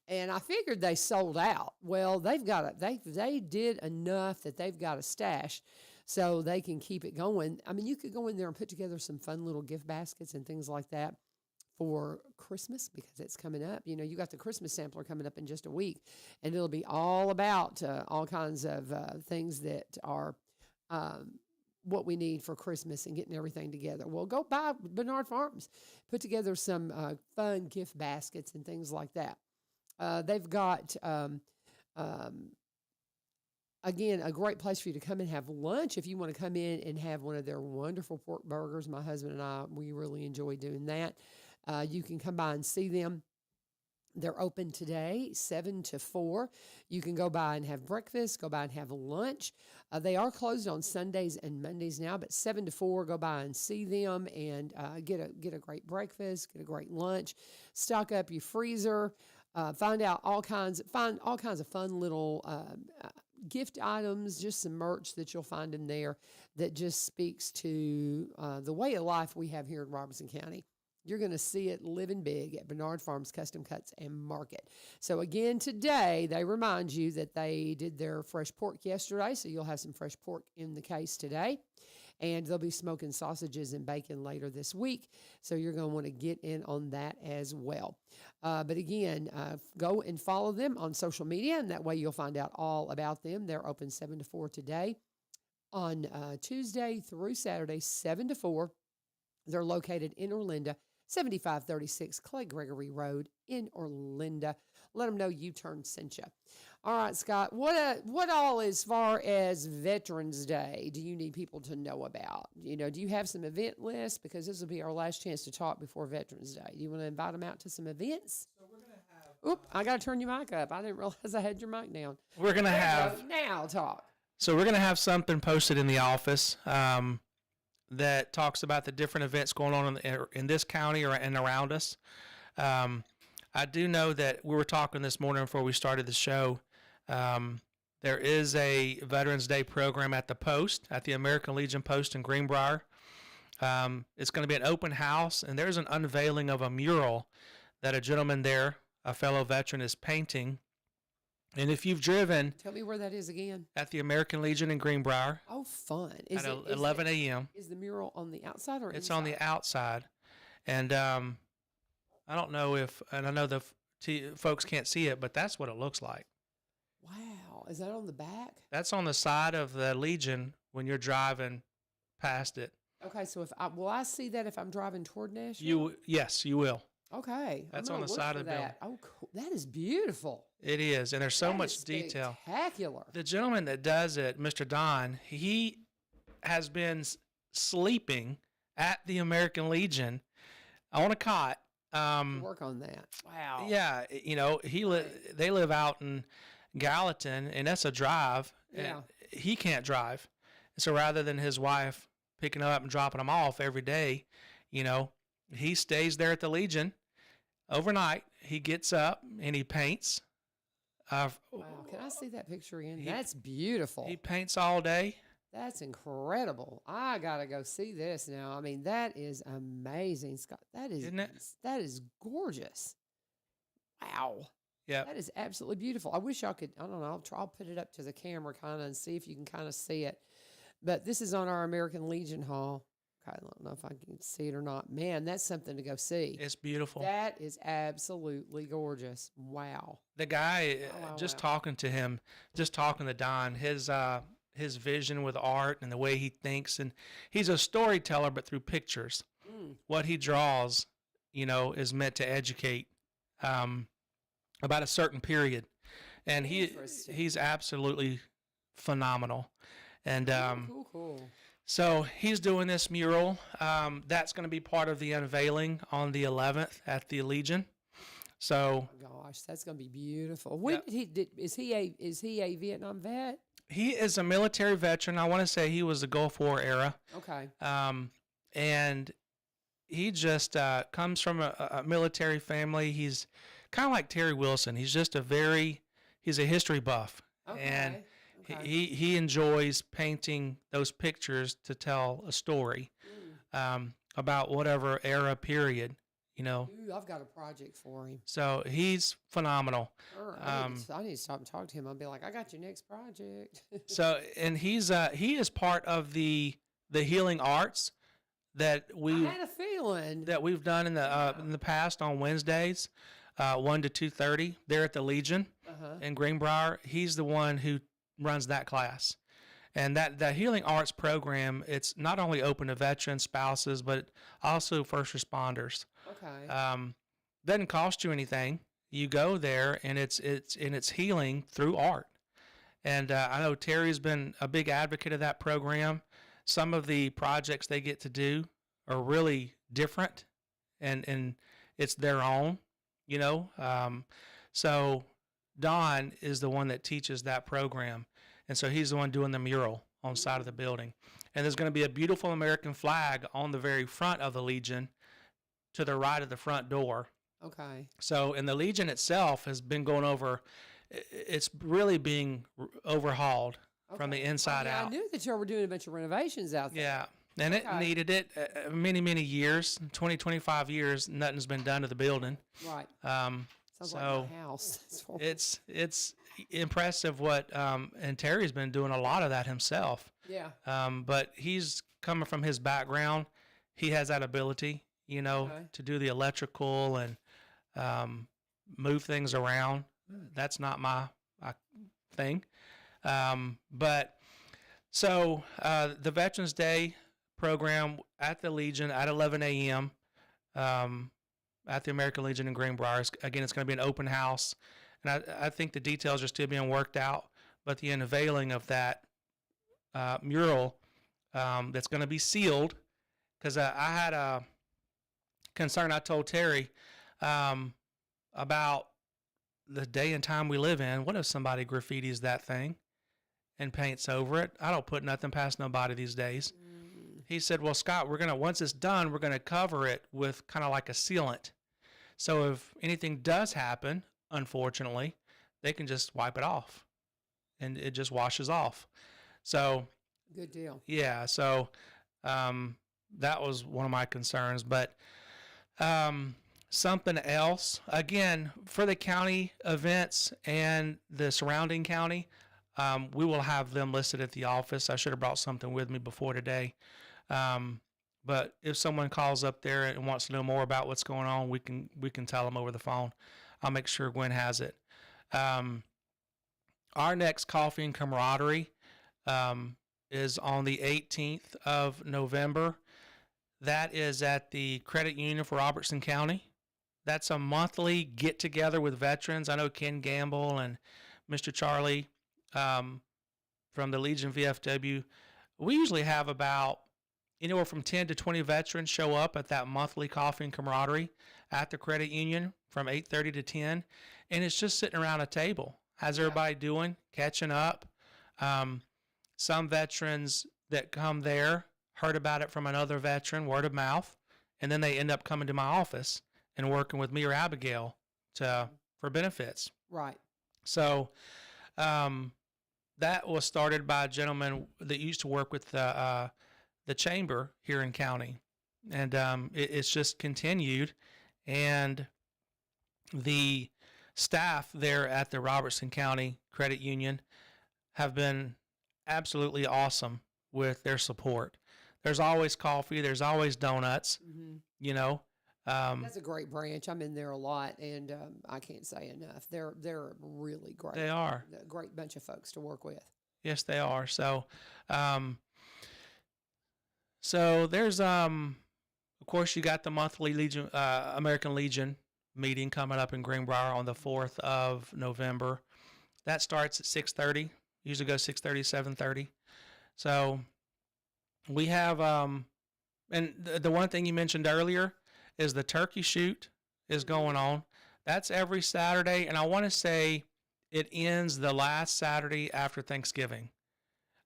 And I figured they sold out. Well, they did enough that they've got a stash so they can keep it going. I mean, you could go in there and put together some fun little gift baskets and things like that for Christmas, because it's coming up. You know, you got the Christmas sampler coming up in just a week, and it'll be all about all kinds of things that are what we need for Christmas and getting everything together. Well, go by Bernard Farms, put together some fun gift baskets and things like that. They've got, again, a great place for you to come and have lunch if you want to come in and have one of their wonderful pork burgers. My husband and I, we really enjoy doing that. You can come by and see them. They're open today, 7 to 4. You can go by and have breakfast, go by and have lunch. They are closed on Sundays and Mondays now, but 7 to 4, go by and see them and get a great breakfast, get a great lunch, stock up your freezer, find all kinds of fun little gift items, just some merch that you'll find in there that just speaks to the way of life we have here in Robertson County. You're going to see it living big at Bernard Farms Custom Cuts and Market. So again, today, they remind you that they did their fresh pork yesterday, so you'll have some fresh pork in the case today. And they'll be smoking sausages and bacon later this week, so you're going to want to get in on that as well. But again, go and follow them on social media, and that way you'll find out all about them. They're open 7 to 4 today. On Tuesday through Saturday, 7 to 4. They're located in Orlinda, 7536 Clay Gregory Road in Orlinda. Let them know U-Turn sent you. All right, Scott, what all as far as Veterans Day do you need people to know about? You know, do you have some event lists? Because this will be our last chance to talk before Veterans Day. Do you want to invite them out to some events? So we're going to have... Oop, I got to turn your mic up. I didn't realize I had your mic down. We're going to have... Now talk. So we're going to have something posted in the office that talks about the different events going on in this county and around us. I do know that we were talking this morning before we started the show. There is a Veterans Day program at the Post, at the American Legion Post in Greenbrier. It's going to be an open house, and there's an unveiling of a mural that a gentleman there, a fellow veteran, is painting. And if you've driven... Tell me where that is again. At the American Legion in Greenbrier. Oh, fun. At 11 a.m. Is the mural on the outside or inside? It's on the outside. And I don't know if... And I know the folks can't see it, but that's what it looks like. Wow. Is that on the back? That's on the side of the Legion when you're driving past it. Okay, so will I see that if I'm driving toward Nashville? Yes, you will. Okay. That's on the side of the building. Oh, cool. That is beautiful. It is, and there's so much detail. Spectacular. The gentleman that does it, Mr. Don, he has been sleeping at the American Legion on a cot. Work on that. Wow. Yeah, you know, they live out in Gallatin, and that's a drive. Yeah. He can't drive. So rather than his wife picking him up and dropping him off every day, you know, he stays there at the Legion overnight. He gets up and he paints. Wow. Can I see that picture again? That's beautiful. He paints all day. That's incredible. I got to go see this now. I mean, that is amazing, Scott. Isn't it? That is gorgeous. Wow. Yeah. That is absolutely beautiful. I wish I could, I don't know, I'll put it up to the camera kind of and see if you can kind of see it. But this is on our American Legion Hall. I don't know if I can see it or not. Man, that's something to go see. It's beautiful. That is absolutely gorgeous. Wow. The guy, talking to him, just talking to Don, his his vision with art and the way he thinks. And he's a storyteller, but through pictures. What he draws, is meant to educate about a certain period. And he's absolutely phenomenal. And cool. So he's doing this mural. That's going to be part of the unveiling on the 11th at the Legion. So, oh gosh, that's going to be beautiful. Is he a Vietnam vet? He is a military veteran. I want to say he was the Gulf War era. Okay. And he just comes from a military family. He's kind of like Terry Wilson. He's just he's a history buff. Okay. And he enjoys painting those pictures to tell a story about whatever era, period. Ooh, I've got a project for him. So he's phenomenal. Sure. I need to stop and talk to him. I'll be like, I got your next project. So, and he is part of the healing arts that I had a feeling that we've done in the past on Wednesdays, 1 to 2:30 there at the Legion in Greenbrier. He's the one who runs that class. And that healing arts program, it's not only open to veterans, spouses, but also first responders. Okay. Doesn't cost you anything. You go there, and it's healing through art. And I know Terry's been a big advocate of that program. Some of the projects they get to do are really different, and it's their own, So Don is the one that teaches that program. And so he's the one doing the mural on the side of the building. And there's going to be a beautiful American flag on the very front of the Legion to the right of the front door. Okay. So, and the Legion itself has been going over, it's really being overhauled from the inside out. I knew that you were doing a bunch of renovations out there. Yeah. And it needed it many, many years, 20, 25 years, nothing's been done to the building. Right. Sounds like my house. It's impressive what, and Terry's been doing a lot of that himself. Yeah. But he's coming from his background. He has that ability, to do the electrical and move things around. That's not my thing. But so the Veterans Day program at the Legion at 11 a.m. At the American Legion in Greenbrier. Again, it's going to be an open house. And I think the details are still being worked out. But the unveiling of that mural that's going to be sealed, because I had a concern. I told Terry about the day and time we live in. What if somebody graffitis that thing and paints over it? I don't put nothing past nobody these days. He said, well, Scott, once it's done, we're going to cover it with kind of like a sealant. So if anything does happen, unfortunately, they can just wipe it off and it just washes off. So good deal. Yeah. So that was one of my concerns. But something else, again, for the county events and the surrounding county, we will have them listed at the office. I should have brought something with me before today. But if someone calls up there and wants to know more about what's going on, we can tell them over the phone. I'll make sure Gwen has it. Our next Coffee and Camaraderie is on the 18th of November. That is at the Credit Union for Robertson County. That's a monthly get-together with veterans. I know Ken Gamble and Mr. Charlie from the Legion VFW. We usually have about anywhere from 10 to 20 veterans show up at that monthly Coffee and Camaraderie at the Credit Union from 8:30 to 10. And it's just sitting around a table. How's everybody doing? Catching up. Some veterans that come there heard about it from another veteran, word of mouth, and then they end up coming to my office and working with me or Abigail for benefits. Right. So that was started by a gentleman that used to work with the chamber here in county, and it's just continued. And the staff there at the Robertson County Credit Union have been absolutely awesome with their support. There's always coffee. There's always donuts. Mm-hmm. That's a great branch. I'm in there a lot, and I can't say enough. They're really great. They are a great bunch of folks to work with. Yes, they are. So there's of course you got the monthly Legion American Legion meeting coming up in Greenbrier on the 4th of November. That starts at 6:30. Usually goes 6:30, 7:30. So we have and the one thing you mentioned earlier is the turkey shoot is going on. That's every Saturday, and I want to say it ends the last Saturday after Thanksgiving.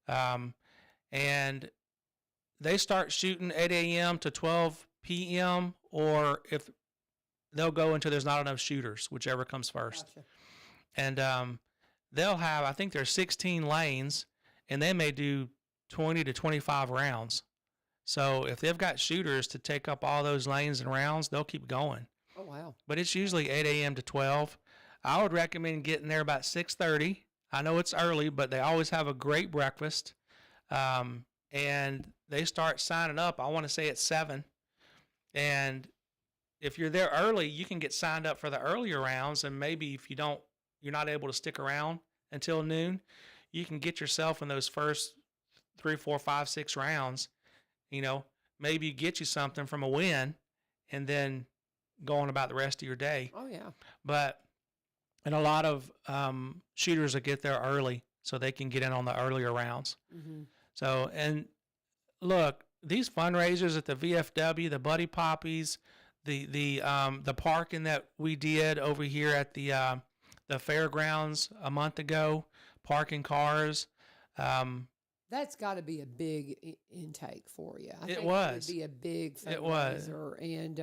And they start shooting 8 a.m. to 12 p.m. or if they'll go until there's not enough shooters, whichever comes first. Gotcha. And they'll have, I think there's 16 lanes, and they may do 20 to 25 rounds. So if they've got shooters to take up all those lanes and rounds, they'll keep going. Oh, wow. But it's usually 8 a.m. to 12. I would recommend getting there about 6:30. I know it's early, but they always have a great breakfast. And they start signing up, I want to say at 7. And if you're there early, you can get signed up for the earlier rounds. And maybe if you're not able to stick around until noon, you can get yourself in those first 3, 4, 5, 6 rounds. Maybe get you something from a win and then go on about the rest of your day. Oh, yeah. And a lot of shooters will get there early so they can get in on the earlier rounds. Mm-hmm. So, and look, these fundraisers at the VFW, the Buddy Poppies, the parking that we did over here at the fairgrounds a month ago, parking cars. That's got to be a big intake for you. It was. It would be a big fundraiser. It was. And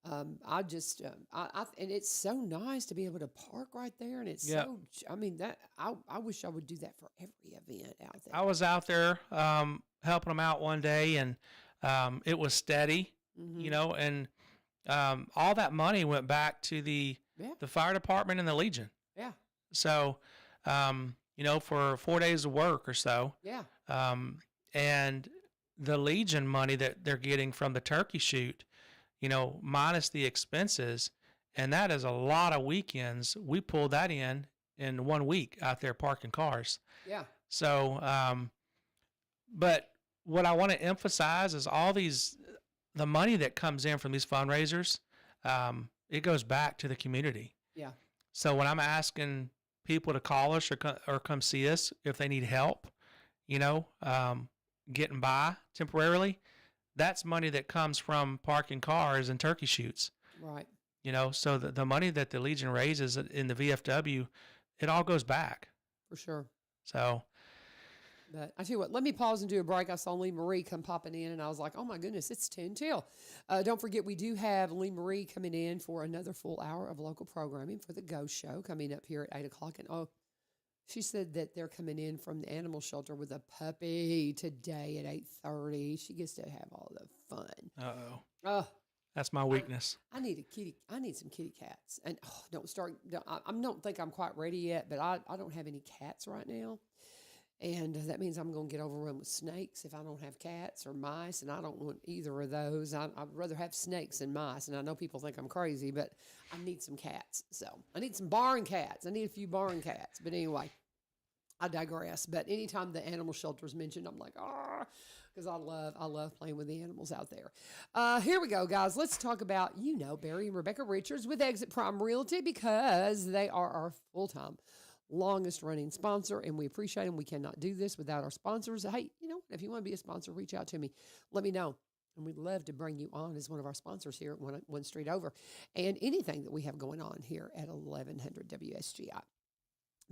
and it's so nice to be able to park right there. And it's I wish I would do that for every event out there. I was out there helping them out one day, and it was steady, and all that money went back to the fire department and the Legion. Yeah. So, for 4 days of work or so. Yeah. And the Legion money that they're getting from the turkey shoot, minus the expenses, and that is a lot of weekends. We pulled that in 1 week out there parking cars. Yeah. So, but what I want to emphasize is the money that comes in from these fundraisers, it goes back to the community. Yeah. So when I'm asking people to call us or come see us if they need help, getting by temporarily, that's money that comes from parking cars and turkey shoots. Right. So the money that the Legion raises in the VFW, it all goes back. For sure. So. But I tell you what, let me pause and do a break. I saw Lee Marie come popping in, and I was like, oh, my goodness, it's 10 till. Don't forget, we do have Lee Marie coming in for another full hour of local programming for the Ghost Show coming up here at 8 o'clock. And, she said that they're coming in from the animal shelter with a puppy today at 8:30. She gets to have all the fun. Uh-oh. Oh. That's my weakness. I need some kitty cats. And I don't think I'm quite ready yet, but I don't have any cats right now. And that means I'm going to get overrun with snakes if I don't have cats or mice, and I don't want either of those. I'd rather have snakes than mice, and I know people think I'm crazy, but I need some cats. So I need some barn cats. I need a few barn cats. But anyway, I digress. But anytime the animal shelter is mentioned, I'm like, because I love playing with the animals out there. Here we go, guys. Let's talk about, Barry and Rebecca Richards with Exit Prime Realty, because they are our full-time longest running sponsor, and we appreciate them. We cannot do this without our sponsors. Hey, if you want to be a sponsor, reach out to me. Let me know. And we'd love to bring you on as one of our sponsors here at one Street Over, and anything that we have going on here at 1100 WSGI.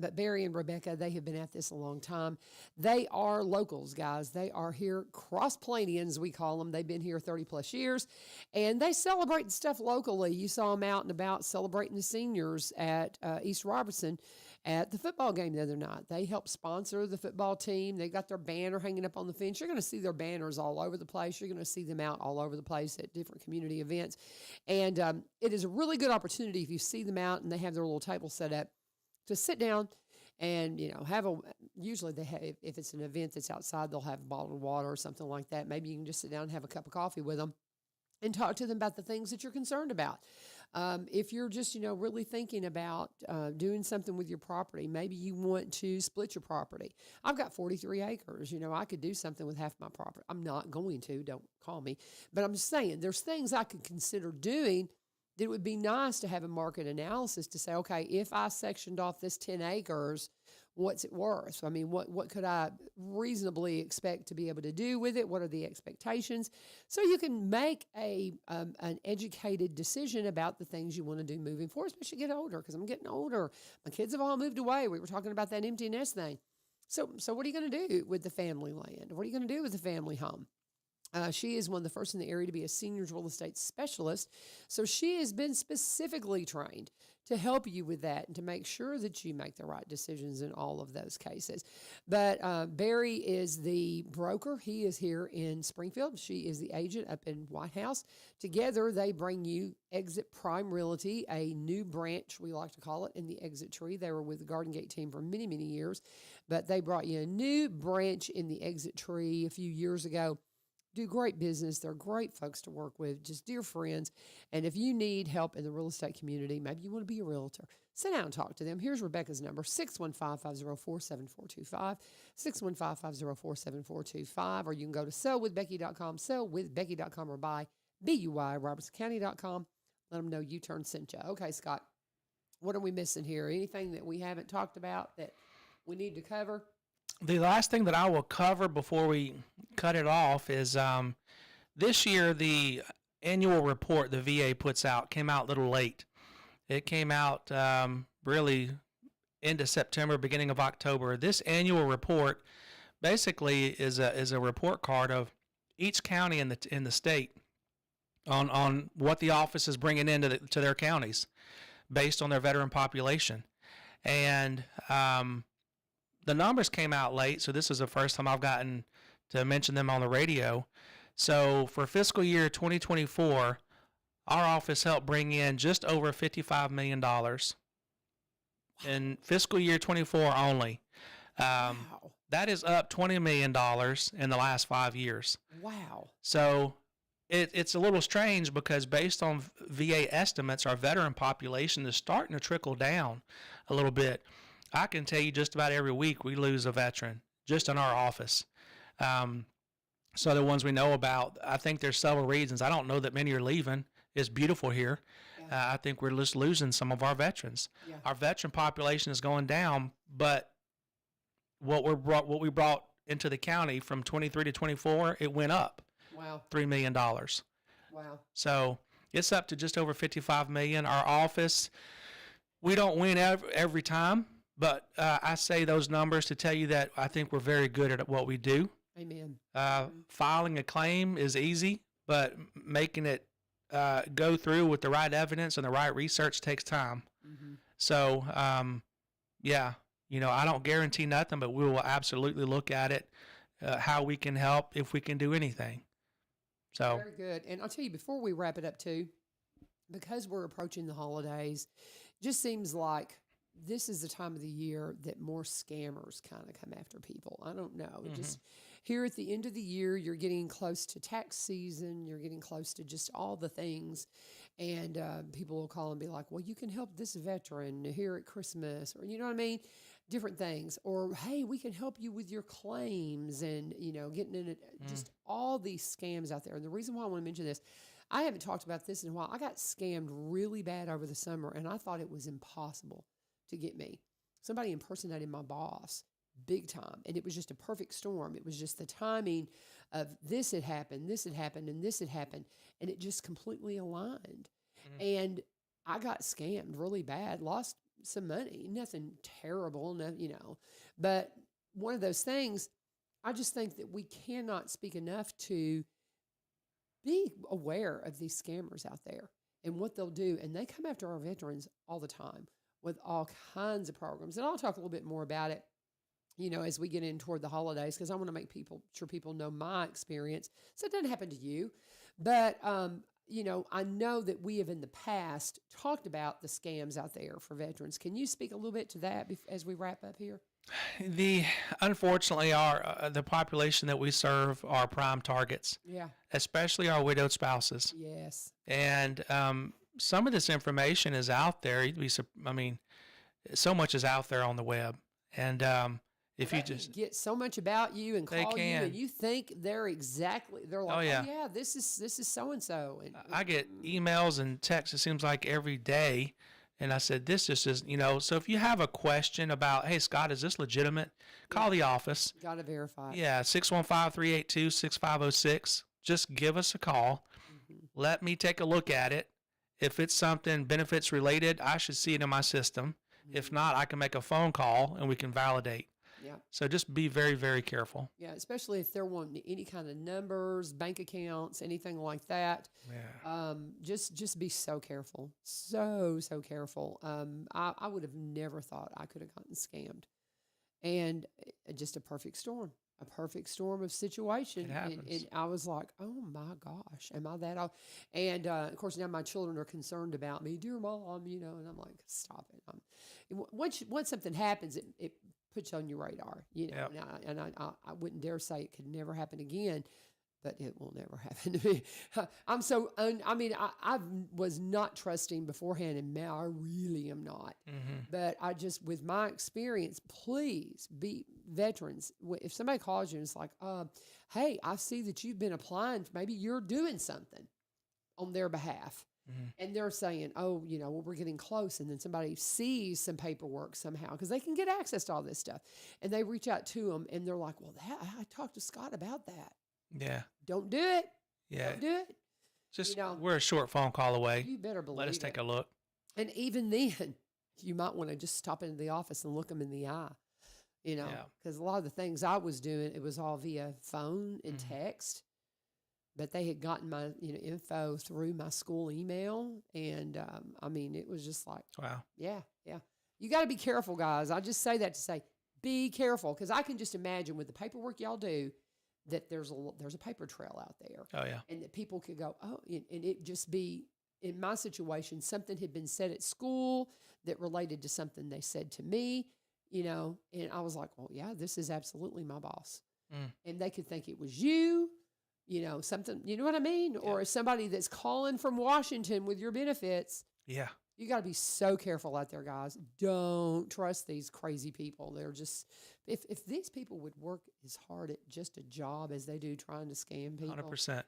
But Barry and Rebecca, they have been at this a long time. They are locals, guys. They are here, cross-Planians, we call them. They've been here 30-plus years, and they celebrate stuff locally. You saw them out and about celebrating the seniors at East Robertson at the football game the other night. They helped sponsor the football team. They got their banner hanging up on the fence. You're going to see their banners all over the place. You're going to see them out all over the place at different community events. And it is a really good opportunity if you see them out and they have their little table set up to sit down and, usually they have, if it's an event that's outside, they'll have bottled water or something like that. Maybe you can just sit down and have a cup of coffee with them and talk to them about the things that you're concerned about. If you're just, really thinking about doing something with your property, maybe you want to split your property. I've got 43 acres. I could do something with half my property. I'm not going to, don't call me. But I'm just saying there's things I could consider doing that it would be nice to have a market analysis to say, okay, if I sectioned off this 10 acres, what's it worth? I mean, what could I reasonably expect to be able to do with it? What are the expectations? So you can make an educated decision about the things you want to do moving forward, especially get older, because I'm getting older. My kids have all moved away. We were talking about that empty nest thing. So what are you going to do with the family land? What are you going to do with the family home? She is one of the first in the area to be a seniors real estate specialist. So she has been specifically trained to help you with that and to make sure that you make the right decisions in all of those cases. But Barry is the broker. He is here in Springfield. She is the agent up in White House. Together, they bring you Exit Prime Realty, a new branch, we like to call it, in the Exit Tree. They were with the Garden Gate team for many, many years, but they brought you a new branch in the Exit Tree a few years ago. Do great business. They're great folks to work with, just dear friends. And if you need help in the real estate community, maybe you want to be a realtor, sit down and talk to them. Here's Rebecca's number, 615-504-7425, 615-504-7425, or you can go to sellwithbecky.com, sellwithbecky.com, or buy BUI-RobertsonCounty.com. Let them know U-Turn sent you. Okay, Scott, what are we missing here? Anything that we haven't talked about that we need to cover? The last thing that I will cover before we cut it off is this year the annual report the VA puts out came out a little late. It came out really into September, beginning of October. This annual report basically is a report card of each county in the state on what the office is bringing into to their counties based on their veteran population. And the numbers came out late, so this is the first time I've gotten to mention them on the radio. So for fiscal year 2024, our office helped bring in just over $55 million in fiscal year 24 only. Wow. That is up $20 million in the last 5 years. Wow. So it's a little strange because based on VA estimates, our veteran population is starting to trickle down a little bit. I can tell you just about every week we lose a veteran just in our office. So the ones we know about, I think there's several reasons. I don't know that many are leaving. It's beautiful here. Yeah. I think we're just losing some of our veterans. Yeah. Our veteran population is going down, but what we brought into the county from 23 to 24, it went up. Wow. $3 million. Wow. So it's up to just over $55 million. Our office, we don't win every time. But I say those numbers to tell you that I think we're very good at what we do. Amen. Filing a claim is easy, but making it go through with the right evidence and the right research takes time. Mm-hmm. So, yeah, I don't guarantee nothing, but we will absolutely look at it, how we can help, if we can do anything. So very good. And I'll tell you, before we wrap it up too, because we're approaching the holidays, just seems like this is the time of the year that more scammers kind of come after people. I don't know. Mm-hmm. Just here at the end of the year, you're getting close to tax season. You're getting close to just all the things. And people will call and be like, well, you can help this veteran here at Christmas, or, you know what I mean? Different things. Or, hey, we can help you with your claims, and, getting in it, just all these scams out there. And the reason why I want to mention this, I haven't talked about this in a while. I got scammed really bad over the summer, and I thought it was impossible to get me. Somebody impersonated my boss big time, and it was just a perfect storm. It was just the timing of this had happened, and this had happened, and it just completely aligned. Mm-hmm. And I got scammed really bad, lost some money, nothing terrible, but one of those things. I just think that we cannot speak enough to be aware of these scammers out there and what they'll do, and they come after our veterans all the time with all kinds of programs. And I'll talk a little bit more about it, as we get in toward the holidays, because I want to make sure people know my experience, so it doesn't happen to you. But, I know that we have in the past talked about the scams out there for veterans. Can you speak a little bit to that as we wrap up here? Unfortunately, the population that we serve are prime targets. Yeah. Especially our widowed spouses. Yes. And some of this information is out there. I mean, so much is out there on the web, and if you just get so much about you and call you, and you think they're like, oh yeah, this is so and so. I get emails and texts. It seems like every day, and I said this just is So if you have a question about, hey Scott, is this legitimate? Call the office. Got to verify. Yeah, 615-382-6506. Just give us a call. Let me take a look at it. If it's something benefits related, I should see it in my system. If not, I can make a phone call and we can validate. Yeah. So just be very, very careful. Yeah, especially if they're wanting any kind of numbers, bank accounts, anything like that. Yeah. Just be so careful. So careful. I would have never thought I could have gotten scammed. And just a perfect storm of situation. It happens. And I was like, oh my gosh, am I that off? And of course, now my children are concerned about me, dear mom, and I'm like, stop it. Once something happens, it puts you on your radar, Yep. and I wouldn't dare say it could never happen again, but it will never happen to me. I'm so, I was not trusting beforehand, and now I really am not. Mm-hmm. But I just, with my experience, please be veterans. If somebody calls you and it's like, hey, I see that you've been applying, maybe you're doing something on their behalf. Mm-hmm. And they're saying, oh, we're getting close. And then somebody sees some paperwork somehow because they can get access to all this stuff. And they reach out to them and they're like, well, I talked to Scott about that. Yeah. Don't do it. Yeah. Don't do it. Just, we're a short phone call away. You better believe it. Let us take a look. And even then, you might want to just stop into the office and look them in the eye, because a lot of the things I was doing, it was all via phone and text. But they had gotten my, info through my school email. And, it was just like, wow. Yeah. You got to be careful, guys. I just say that to say, be careful. Because I can just imagine with the paperwork y'all do, that there's a paper trail out there. Oh, yeah. And that people could go, and it just be, in my situation, something had been said at school that related to something they said to me, and I was like, well, yeah, this is absolutely my boss. And they could think it was you. Something, you know what I mean? Yeah. Or somebody that's calling from Washington with your benefits. Yeah. You got to be so careful out there, guys. Don't trust these crazy people. They're just, if these people would work as hard at just a job as they do trying to scam people. 100%.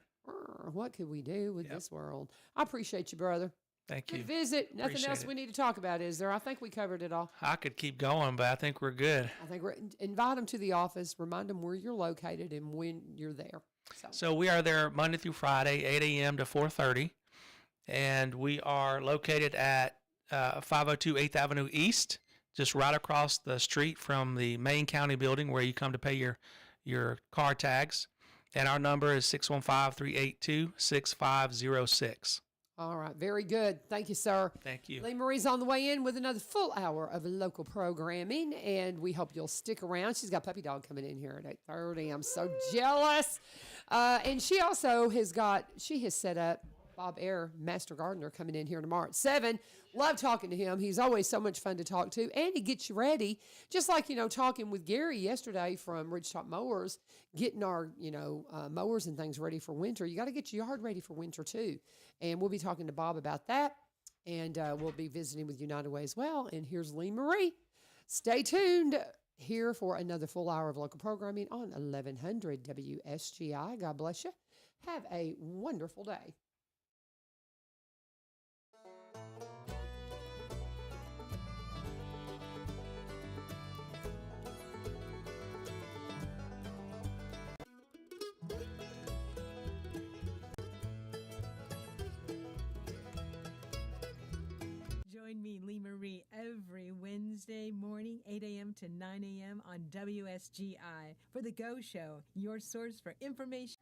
What could we do with this world? I appreciate you, brother. Thank you. Good visit. Nothing Appreciate else we need to talk about, is there? I think we covered it all. I could keep going, but I think we're good. I think invite them to the office, remind them where you're located and when you're there. So we are there Monday through Friday, 8 a.m. to 4:30, and we are located at 502 8th Avenue East, just right across the street from the main county building where you come to pay your car tags. And our number is 615-382-6506. All right. Very good. Thank you, sir. Thank you. Lee Marie's on the way in with another full hour of local programming, and we hope you'll stick around. She's got Puppy Dog coming in here at 8:30. I'm so jealous. And she also has set up Bob Air, Master Gardener, coming in here tomorrow at 7. Love talking to him. He's always so much fun to talk to, and he gets you ready. Just like, talking with Gary yesterday from Ridgetop Mowers, getting our, mowers and things ready for winter. You got to get your yard ready for winter too. And we'll be talking to Bob about that. And we'll be visiting with United Way as well. And here's Lee Marie. Stay tuned here for another full hour of local programming on 1100 WSGI. God bless you. Have a wonderful day. Join me, Lee Marie, every Wednesday morning, 8 a.m. to 9 a.m. on WSGI for The Go Show, your source for information.